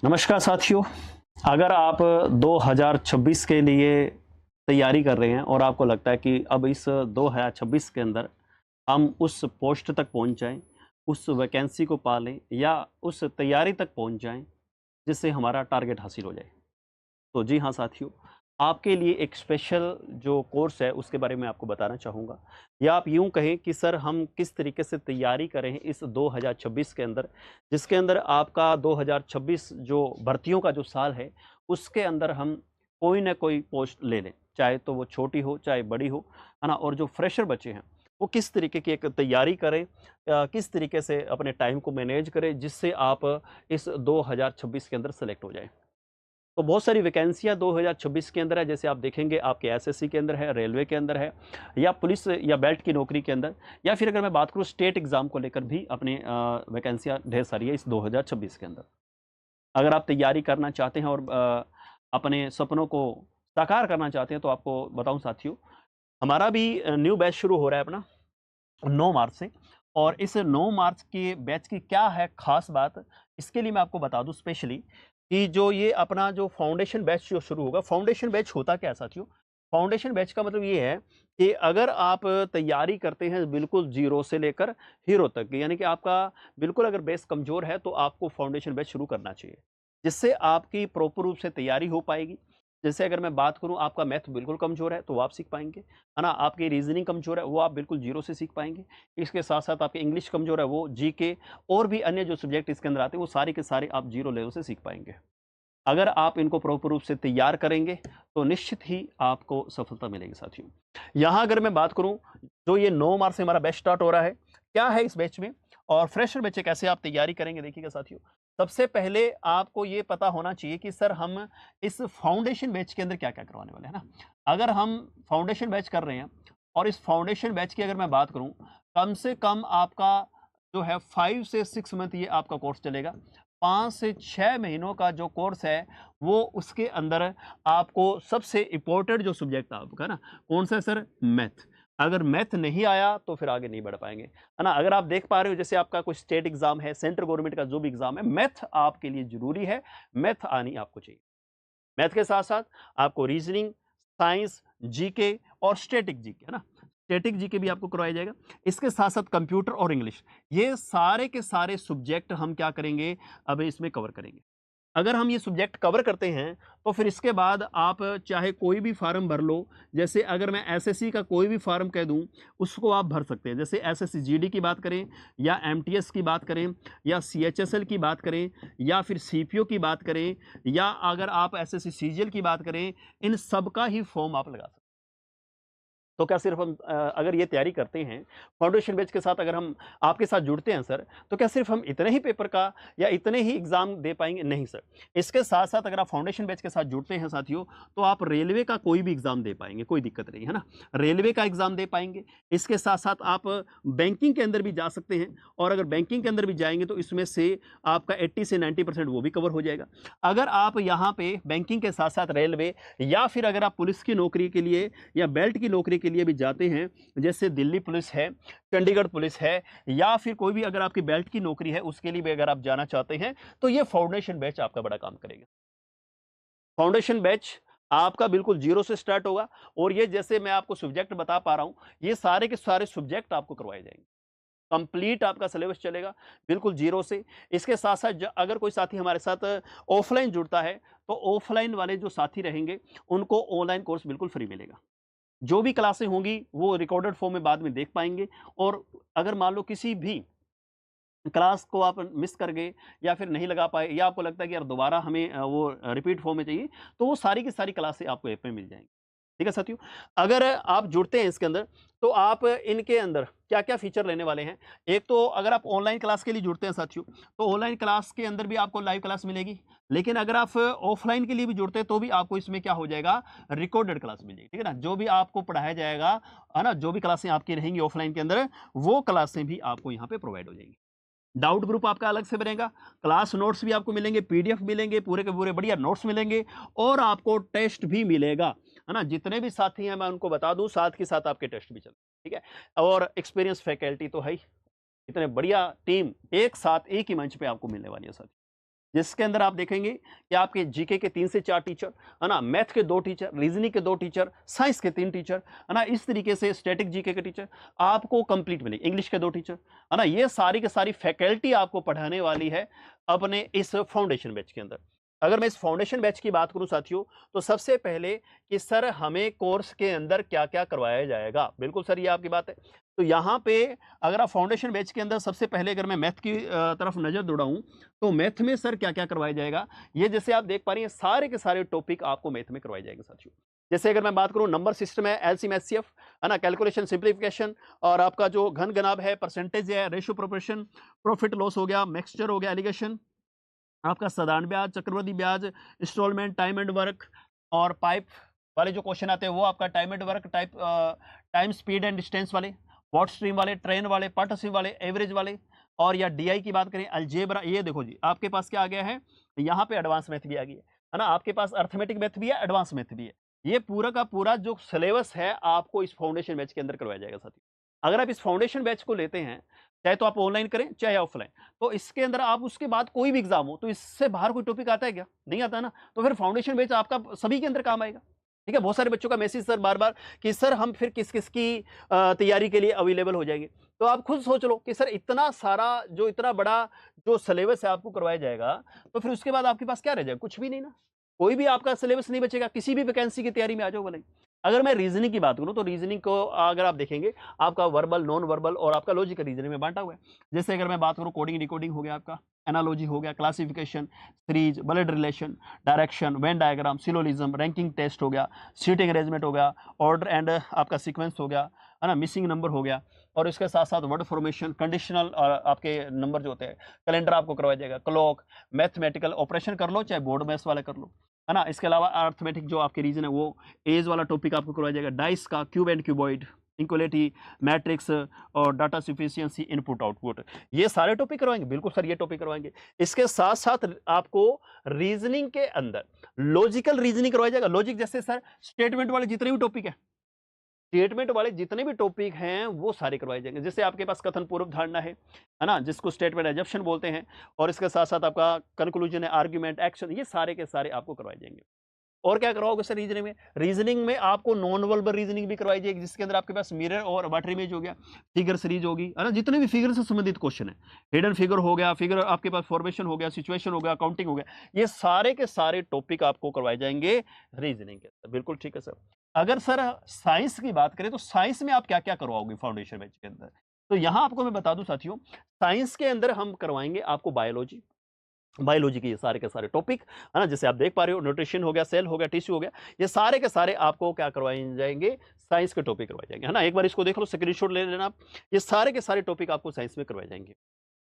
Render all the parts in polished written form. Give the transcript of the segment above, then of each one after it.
नमस्कार साथियों। अगर आप 2026 के लिए तैयारी कर रहे हैं और आपको लगता है कि अब इस 2026 के अंदर हम उस पोस्ट तक पहुंच जाएं, उस वैकेंसी को पा लें या उस तैयारी तक पहुंच जाएं जिससे हमारा टारगेट हासिल हो जाए, तो जी हाँ साथियों, आपके लिए एक स्पेशल जो कोर्स है उसके बारे में आपको बताना चाहूँगा। या आप यूँ कहें कि सर हम किस तरीके से तैयारी करें इस 2026 के अंदर, जिसके अंदर आपका 2026 जो भर्तियों का जो साल है, उसके अंदर हम कोई ना कोई पोस्ट ले लें, चाहे तो वो छोटी हो, चाहे बड़ी हो, है ना? और जो फ्रेशर बच्चे हैं, वो किस तरीके की एक तैयारी करें, किस तरीके से अपने टाइम को मैनेज करें, जिससे आप इस 2026 के अंदर सेलेक्ट हो जाएँ। तो बहुत सारी वैकेंसियाँ 2026 के अंदर है, जैसे आप देखेंगे आपके एसएससी के अंदर है, रेलवे के अंदर है, या पुलिस या बेल्ट की नौकरी के अंदर, या फिर अगर मैं बात करूँ स्टेट एग्ज़ाम को लेकर भी अपने वैकेंसियाँ ढेर सारी है इस 2026 के अंदर। अगर आप तैयारी करना चाहते हैं और अपने सपनों को साकार करना चाहते हैं, तो आपको बताऊँ साथियों, हमारा भी न्यू बैच शुरू हो रहा है अपना 9 मार्च से। और इस 9 मार्च के बैच की क्या है ख़ास बात, इसके लिए मैं आपको बता दूँ स्पेशली कि जो ये अपना जो फाउंडेशन बैच जो शुरू होगा, फाउंडेशन बैच होता क्या है साथियों? फाउंडेशन बैच का मतलब ये है कि अगर आप तैयारी करते हैं बिल्कुल ज़ीरो से लेकर हीरो तक, यानी कि आपका बिल्कुल अगर बेस कमज़ोर है, तो आपको फाउंडेशन बैच शुरू करना चाहिए, जिससे आपकी प्रॉपर रूप से तैयारी हो पाएगी। जैसे अगर मैं बात करूँ, आपका मैथ बिल्कुल कमज़ोर है, तो वो आप सीख पाएँगे, है ना? आपकी रीज़निंग कमज़ोर है, वो आप बिल्कुल ज़ीरो से सीख पाएँगे। इसके साथ-साथ आपकी इंग्लिश कमज़ोर है, वो जीके और भी अन्य जो सब्जेक्ट इसके अंदर आते हैं, वो सारे के सारे आप ज़ीरो लेवल से सीख पाएँगे। अगर आप इनको प्रॉपर रूप से तैयार करेंगे, तो निश्चित ही आपको सफलता मिलेगी साथियों। यहाँ अगर मैं बात करूँ, जो ये 9 मार्च से हमारा बैच स्टार्ट हो रहा है, क्या है इस बैच में और फ्रेशर बैच है, कैसे आप तैयारी करेंगे, देखिएगा साथियों। सबसे पहले आपको ये पता होना चाहिए कि सर हम इस फाउंडेशन बैच के अंदर क्या-क्या करवाने वाले हैं, है ना? अगर हम फाउंडेशन बैच कर रहे हैं और इस फाउंडेशन बैच की अगर मैं बात करूँ, कम से कम आपका जो है 5 से 6 मंथ ये आपका कोर्स चलेगा। 5 से 6 महीनों का जो कोर्स है, वो उसके अंदर आपको सबसे इम्पोर्टेंट जो सब्जेक्ट आपका ना, कौन-सा है सर? मैथ। अगर मैथ नहीं आया, तो फिर आगे नहीं बढ़ पाएँगे, है ना? अगर आप देख पा रहे हो, जैसे आपका कोई स्टेट एग्ज़ाम है, सेंट्रल गवर्नमेंट का जो भी एग्ज़ाम है, मैथ आपके लिए ज़रूरी है, मैथ आनी आपको चाहिए। मैथ के साथ-साथ आपको रीज़निंग, साइंस, जीके और स्टैटिक जीके, है ना? स्टैटिक जीके भी आपको करवाया जाएगा। इसके साथ-साथ कंप्यूटर और इंग्लिश, ये सारे के सारे सब्जेक्ट हम क्या करेंगे, अब इसमें कवर करेंगे। अगर हम ये सब्जेक्ट कवर करते हैं, तो फिर इसके बाद आप चाहे कोई भी फ़ॉर्म भर लो। जैसे अगर मैं एसएससी का कोई भी फ़ॉर्म कह दूँ, उसको आप भर सकते हैं। जैसे एसएससी जीडी की बात करें, या एमटीएस की बात करें, या सीएचएसएल की बात करें, या फिर सीपीओ की बात करें, या अगर आप एसएससी सीजीएल की बात करें, इन सब का ही फ़ॉर्म आप लगा सकते हैं। तो क्या सिर्फ़ हम अगर ये तैयारी करते हैं, फाउंडेशन बैच के साथ अगर हम आपके साथ जुड़ते हैं सर, तो क्या सिर्फ़ हम इतने ही पेपर का या इतने ही एग्ज़ाम दे पाएँगे? नहीं सर। इसके साथ-साथ अगर आप फाउंडेशन बैच के साथ जुड़ते हैं साथियों, तो आप रेलवे का कोई भी एग्ज़ाम दे पाएँगे, कोई दिक्कत नहीं, है ना? रेलवे का एग्ज़ाम दे पाएँगे। इसके साथ-साथ आप बैंकिंग के अंदर भी जा सकते हैं, और अगर बैंकिंग के अंदर भी जाएँगे, तो इसमें से आपका 80 से 90% वो भी कवर हो जाएगा। अगर आप यहाँ पे बैंकिंग के साथ-साथ रेलवे, या फिर अगर आप पुलिस की नौकरी के लिए या बेल्ट की नौकरी के लिए भी जाते हैं, जैसे दिल्ली पुलिस है, चंडीगढ़ पुलिस है, या फिर कोई भी अगर आपकी बेल्ट की नौकरी है, उसके लिए भी अगर आप जाना चाहते हैं, तो ये फाउंडेशन बैच आपका बड़ा काम करेगा। फाउंडेशन बैच आपका बिल्कुल ज़ीरो से स्टार्ट होगा, और ये जैसे मैं आपको सब्जेक्ट बता पा रहा हूँ, ये सारे के सारे सब्जेक्ट आपको करवाए जाएँगे। कंप्लीट आपका सिलेबस चलेगा, बिल्कुल ज़ीरो से। इसके साथ-साथ अगर कोई साथी हमारे साथ ऑफ़लाइन जुड़ता है, तो ऑफ़लाइन वाले जो साथी रहेंगे, उनको ऑनलाइन कोर्स बिल्कुल फ्री मिलेगा। जो भी क्लासें होंगी, वो रिकॉर्डेड फ़ॉर्म में बाद में देख पाएँगे, और अगर मान लो किसी भी क्लास को आप मिस कर गए, या फिर नहीं लगा पाए, या आपको लगता है कि यार दोबारा हमें वो रिपीट फॉर्म में चाहिए, तो वो सारी की सारी क्लासें आपको ऐप में मिल जाएँगी। ठीक है साथियों? अगर आप जुड़ते हैं इसके अंदर, तो आप इनके अंदर क्या-क्या फीचर लेने वाले हैं। एक तो अगर आप ऑनलाइन क्लास के लिए जुड़ते हैं साथियों, तो ऑनलाइन क्लास के अंदर भी आपको लाइव क्लास मिलेगी। लेकिन अगर आप ऑफलाइन के लिए भी जुड़ते हैं, तो भी आपको इसमें क्या हो जाएगा, रिकॉर्डेड क्लास मिल जाएगी। ठीक है ना? जो भी आपको पढ़ाया जाएगा, है ना? जो भी क्लासें आपकी रहेंगी ऑफलाइन के अंदर, वो क्लासें भी आपको यहाँ पे प्रोवाइड हो जाएँगी। डाउट ग्रुप आपका अलग से बनेगा, क्लास नोट्स भी आपको मिलेंगे, पीडीएफ मिलेंगे, पूरे के पूरे बढ़िया नोट्स मिलेंगे, और आपको टेस्ट भी मिलेगा, है ना? जितने भी साथी हैं मैं उनको बता दूँ, साथ के साथ आपके टेस्ट भी चल, ठीक है? और एक्सपीरियंस फैकल्टी तो है ही, इतने बढ़िया टीम एक साथ एक ही मंच पे आपको मिलने वाली है साथी। जिसके अंदर आप देखेंगे कि आपके जीके के 3 से 4 टीचर, है ना, मैथ के 2 टीचर, रीजनिंग के 2 टीचर, साइंस के 3 टीचर, है ना, इस तरीके से स्टैटिक जीके के टीचर आपको कंप्लीट मिलेंगे, इंग्लिश के 2 टीचर, है ना, ये सारी की सारी फैकल्टी आपको पढ़ाने वाली है अपने इस फाउंडेशन बैच के अंदर। अगर मैं इस फाउंडेशन बैच की बात करूं साथियों, तो सबसे पहले कि सर हमें कोर्स के अंदर क्या-क्या करवाया जाएगा? बिल्कुल सर, ये आपकी बात है। तो यहाँ पे अगर आप फाउंडेशन बैच के अंदर सबसे पहले अगर मैं मैथ की तरफ नज़र दौड़ाऊँ, तो मैथ में सर क्या-क्या करवाया जाएगा? ये जैसे आप देख पा रही हैं सारे के सारे टॉपिक आपको मैथ में करवाए जाएंगे साथियों। जैसे अगर मैं बात करूँ नंबर सिस्टम है, एलसीएम एचसीएफ, है ना, कैलकुलेशन सिंप्लीफिकेशन और आपका जो घन घनाभ है, परसेंटेज है, रेशियो प्रोपोर्शन, प्रॉफिट लॉस हो गया, मिक्सचर हो गया, एलिगेशन, आपका साधारण ब्याज, चक्रवृद्धि ब्याज, इंस्टॉलमेंट, टाइम एंड वर्क और पाइप वाले जो क्वेश्चन आते हैं वो आपका time and work, time speed and distance वाले, वॉट स्ट्रीम वाले, ट्रेन वाले, पार्टनरशिप वाले, एवरेज वाले, और या डीआई की बात करें, अलजेब्रा, ये देखो जी आपके पास क्या आ गया है, यहाँ पे एडवांस मैथ भी आ गई है ना, आपके पास अर्थमेटिक मैथ भी है, एडवांस मैथ भी है। ये पूरा का पूरा जो सिलेबस है आपको इस फाउंडेशन बैच के अंदर करवाया जाएगा साथियों। अगर आप इस फाउंडेशन बैच को लेते हैं, चाहे तो आप ऑनलाइन करें चाहे ऑफलाइन, तो इसके अंदर आप उसके बाद कोई भी एग्जाम हो तो इससे बाहर कोई टॉपिक आता है क्या? नहीं आता ना। तो फिर फाउंडेशन बैच आपका सभी के अंदर काम आएगा। ठीक है, बहुत सारे बच्चों का मैसेज सर बार-बार कि सर हम फिर किस-किस की तैयारी के लिए अवेलेबल हो जाएंगे। तो आप खुद सोच लो कि सर इतना सारा जो इतना बड़ा जो सिलेबस है आपको करवाया जाएगा, तो फिर उसके बाद आपके पास क्या रह जाएगा? कुछ भी नहीं ना। कोई भी आपका सिलेबस नहीं बचेगा, किसी भी वैकेंसी की तैयारी में आ जाओ भले ही। अगर मैं रीजनिंग की बात करूं तो रीजनिंग को अगर आप देखेंगे, आपका वर्बल, नॉन वर्बल और आपका लॉजिकल रीजनिंग में बांटा हुआ है। जैसे अगर मैं बात करूं कोडिंग डिकोडिंग हो गया, आपका एनालॉजी हो गया, classification, series, blood relation, direction, Venn diagram, syllogism, ranking test हो गया, सीटिंग अरेंजमेंट हो गया, ऑर्डर एंड आपका सीक्वेंस हो गया, है ना, मिसिंग नंबर हो गया, और इसके साथ साथ वर्ड फॉर्मेशन, कंडीशनल और आपके नंबर जो होते हैं, कैलेंडर आपको करवाया जाएगा, क्लॉक, मैथमेटिकल ऑपरेशन कर लो चाहे बोर्ड मैथ्स वाला कर लो, है ना। इसके अलावा अर्थमेटिक जो आपके रीजन है वो एज वाला टॉपिक आपको करवाया जाएगा, डाइस का, cube and cuboid, equality, matrix और डाटा सफिशिएंसी, इनपुट आउटपुट, ये सारे टॉपिक करवाएंगे। बिल्कुल सर, ये टॉपिक करवाएंगे। इसके साथ साथ आपको रीजनिंग के अंदर लॉजिकल रीजनिंग करवाया जाएगा। लॉजिक जैसे सर स्टेटमेंट वाले जितने भी टॉपिक है, स्टेटमेंट वाले जितने भी टॉपिक हैं वो सारे करवाए जाएंगे। जैसे आपके पास कथन पूर्व धारणा है ना, जिसको स्टेटमेंट एजम्पशन बोलते हैं, और इसके साथ साथ आपका कंक्लूजन है, आर्ग्यूमेंट, एक्शन, ये सारे के सारे आपको करवाए जाएंगे। और क्या करवाओगे सर रीजनिंग में? रीजनिंग में आपको नॉन वर्बल रीजनिंग भी करवाई जाएगी, जिसके अंदर आपके पास मिरर और वाटर इमेज हो गया, फिगर सीरीज होगी, है ना, जितने भी फिगर से संबंधित क्वेश्चन है, हिडन फिगर हो गया, फिगर आपके पास फॉर्मेशन हो गया, सिचुएशन हो गया, काउंटिंग हो गया, ये सारे के सारे टॉपिक आपको करवाए जाएंगे रीजनिंग के अंदर। बिल्कुल ठीक है सर। अगर सर साइंस की बात करें तो साइंस में आप क्या क्या करवाओगे फाउंडेशन बैच के अंदर? तो यहां आपको मैं बता दूं साथियों, साइंस के अंदर हम करवाएंगे आपको बायोलॉजी, बायोलॉजी के ये सारे के सारे टॉपिक, है ना, जैसे आप देख पा रहे हो, न्यूट्रिशन हो गया, सेल हो गया, टिश्यू हो गया, ये सारे के सारे आपको क्या करवाए जाएंगे? साइंस के टॉपिक करवाए जाएंगे, है ना। एक बार इसको देख लो, स्क्रीनशॉट ले लेना आप, ये सारे के सारे टॉपिक आपको साइंस में करवाए जाएंगे।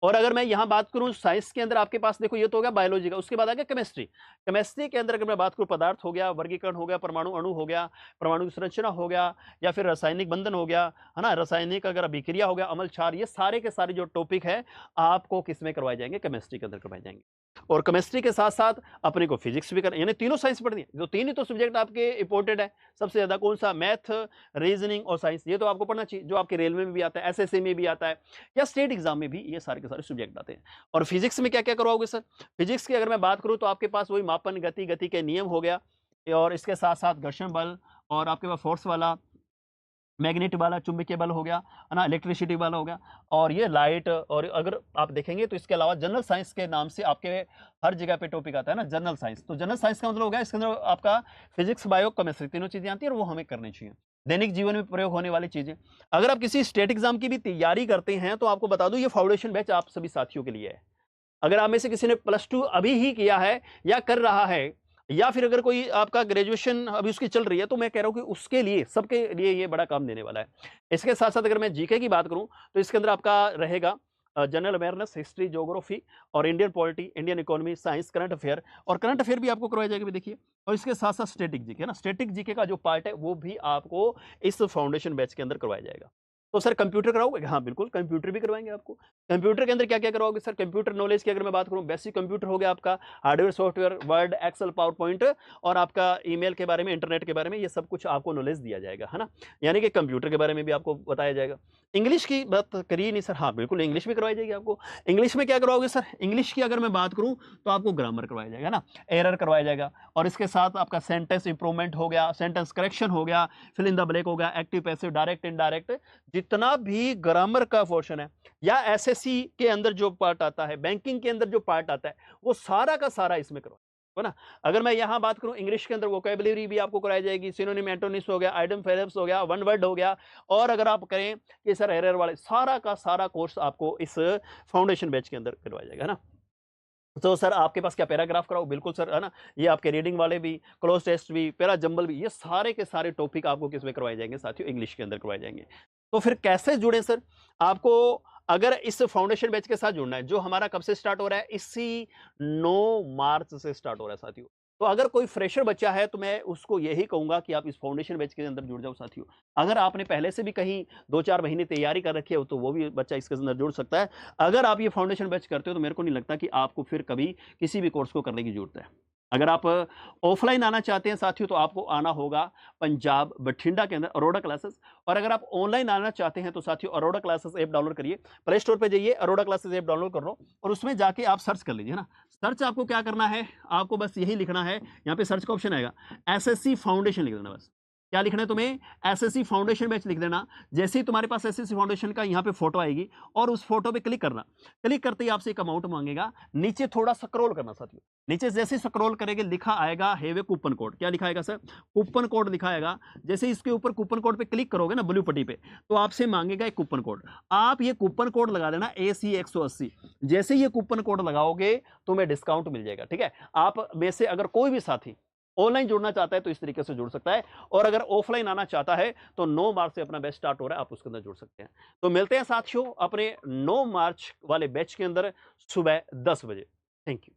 और अगर मैं यहाँ बात करूँ साइंस के अंदर, आपके पास देखो ये तो हो गया बायोलॉजी का, उसके बाद आ गया केमिस्ट्री। केमिस्ट्री के अंदर अगर मैं बात करूँ, पदार्थ हो गया, वर्गीकरण हो गया, परमाणु अणु हो गया, परमाणु की संरचना हो गया, या फिर रासायनिक बंधन हो गया, है ना, रासायनिक अगर अभिक्रिया हो गया, अम्ल क्षार, ये सारे के सारे जो टॉपिक है आपको किस में करवाए जाएंगे? केमिस्ट्री के अंदर करवाए जाएंगे। और केमिस्ट्री के साथ साथ अपने को फिजिक्स भी करना, यानी तीनों साइंस पढ़नी है। जो तीन ही तो सब्जेक्ट आपके इंपॉर्टेंट है सबसे ज्यादा, कौन सा? मैथ, रीजनिंग और साइंस, ये तो आपको पढ़ना चाहिए, जो आपके रेलवे में भी आता है, एसएससी में भी आता है, या स्टेट एग्जाम में भी ये सारे के सारे सब्जेक्ट आते हैं। और फिजिक्स में क्या क्या करवाओगे सर? फिजिक्स की अगर मैं बात करूं तो आपके पास वही मापन, गति, गति के नियम हो गया, और इसके साथ साथ घर्षण बल, और आपके पास फोर्स वाला, मैग्नेट वाला, चुंबकीय बल हो गया, है ना, इलेक्ट्रिसिटी वाला हो गया, और ये लाइट। और अगर आप देखेंगे तो इसके अलावा जनरल साइंस के नाम से आपके हर जगह पे टॉपिक आता है ना, जनरल साइंस। तो जनरल साइंस का मतलब हो गया इसके अंदर आपका फिजिक्स, बायो, केमिस्ट्री, तीनों चीजें आती है, और वो हमें करनी चाहिए, दैनिक जीवन में प्रयोग होने वाली चीजें। अगर आप किसी स्टेट एग्जाम की भी तैयारी करते हैं तो आपको बता दूं, ये फाउंडेशन बैच आप सभी साथियों के लिए है। अगर आप में से किसी ने +2 अभी ही किया है या कर रहा है, या फिर अगर कोई आपका ग्रेजुएशन अभी उसकी चल रही है, तो मैं कह रहा हूं कि उसके लिए, सबके लिए ये बड़ा काम देने वाला है। इसके साथ साथ अगर मैं जीके की बात करूं तो इसके अंदर आपका रहेगा जनरल अवेयरनेस, हिस्ट्री, ज्योग्राफी और Indian polity, Indian economy, science, current affair, और करंट अफेयर भी आपको करवाया जाएगा भी देखिए। और इसके साथ साथ स्टैटिक जीके, है ना, स्टैटिक जीके का जो पार्ट है वो भी आपको इस फाउंडेशन बैच के अंदर करवाया जाएगा। तो सर कंप्यूटर कराओगे? हाँ बिल्कुल, कंप्यूटर भी करवाएंगे आपको। कंप्यूटर के अंदर क्या क्या करवाओगे सर? कंप्यूटर नॉलेज की अगर मैं बात करूं, बेसिक कंप्यूटर हो गया आपका, hardware software, Word, Excel, PowerPoint, और आपका ईमेल के बारे में, इंटरनेट के बारे में, ये सब कुछ आपको नॉलेज दिया जाएगा, है ना। यानी कि कंप्यूटर के बारे में भी आपको बताया जाएगा। इंग्लिश की बात करिए नहीं सर, हाँ बिल्कुल इंग्लिश भी करवाई जाएगी आपको। इंग्लिश में क्या करवाओगे सर? इंग्लिश की अगर मैं बात करूं तो आपको ग्रामर करवाया जाएगा ना, एरर करवाया जाएगा, और इसके साथ आपका सेंटेंस इंप्रूवमेंट हो गया, सेंटेंस करेक्शन हो गया, फिल इन द ब्लैंक हो गया, एक्टिव पैसिव, डायरेक्ट इनडायरेक्ट, जितना भी ग्रामर का पोर्शन है, या एसएससी के अंदर जो पार्ट आता है, बैंकिंग के अंदर जो पार्ट आता है, वो सारा का सारा इसमें करवाया है ना। अगर मैं यहां बात करूं इंग्लिश के अंदर, वोकैबुलरी भी आपको कराई जाएगी, सिनोनिम एंटोनिम्स हो गया, आइडम फेरब्स हो गया, वन वर्ड हो गया, और अगर आप करें कि सर एरर वाले, सारा का सारा कोर्स आपको इस फाउंडेशन बैच के अंदर करवाया जाएगा, है ना। तो सर आपके पास क्या पैराग्राफ कराओ? बिल्कुल सर, है ना। ये आपके रीडिंग वाले भी, क्लोज टेस्ट भी, पैरा जंबल भी, ये सारे के सारे टॉपिक आपको किसमें करवाए जाएंगे साथियों? इंग्लिश के अंदर करवाए जाएंगे। तो फिर कैसे जुड़े सर? आपको अगर इस फाउंडेशन बैच के साथ जुड़ना है, जो हमारा कब से स्टार्ट हो रहा है? इसी 9 मार्च से स्टार्ट हो रहा है साथियों। तो अगर कोई फ्रेशर बच्चा है तो मैं उसको यही कहूंगा कि आप इस फाउंडेशन बैच के अंदर जुड़ जाओ साथियों। अगर आपने पहले से भी कहीं 2-4 महीने तैयारी कर रखी है तो वो भी बच्चा इसके अंदर जुड़ सकता है। अगर आप ये फाउंडेशन बैच करते हो तो मेरे को नहीं लगता कि आपको फिर कभी किसी भी कोर्स को करने की जरूरत है। अगर आप ऑफलाइन आना चाहते हैं साथियों तो आपको आना होगा पंजाब बठिंडा के अंदर अरोड़ा क्लासेस, और अगर आप ऑनलाइन आना चाहते हैं तो साथियों अरोड़ा क्लासेस ऐप डाउनलोड करिए, प्ले स्टोर पे जाइए, अरोड़ा क्लासेस ऐप डाउनलोड कर लो, और उसमें जाके आप सर्च कर लीजिए, है ना। सर्च आपको क्या करना है? आपको बस यही लिखना है, यहाँ पे सर्च का ऑप्शन आएगा, एसएससी फाउंडेशन लिख देना। बस क्या लिखना है तुम्हें? एसएससी फाउंडेशन बैच लिख देना। जैसे ही तुम्हारे पास एसएससी फाउंडेशन का यहाँ पे फोटो आएगी, और उस फोटो पे क्लिक करना। क्लिक करते ही आपसे एक अमाउंट मांगेगा, नीचे थोड़ा स्क्रॉल करना साथियों। नीचे जैसे स्क्रॉल करेंगे लिखा आएगा हैव ए कूपन कोड। क्या लिखा आएगा सर? कूपन कोड लिखा आएगा। जैसे इसके ऊपर कूपन कोड पे क्लिक करोगे ना ब्लू पट्टी पे, तो आपसे मांगेगा एक कूपन कोड। आप ये कूपन कोड लगा देना AC 180। जैसे ये कूपन कोड लगाओगे तुम्हें डिस्काउंट मिल जाएगा, ठीक है। आप में से अगर कोई भी साथी ऑनलाइन जुड़ना चाहता है तो इस तरीके से जुड़ सकता है, और अगर ऑफलाइन आना चाहता है तो 9 मार्च से अपना बैच स्टार्ट हो रहा है, आप उसके अंदर जुड़ सकते हैं। तो मिलते हैं साथियों अपने 9 मार्च वाले बैच के अंदर सुबह 10 बजे। Thank you.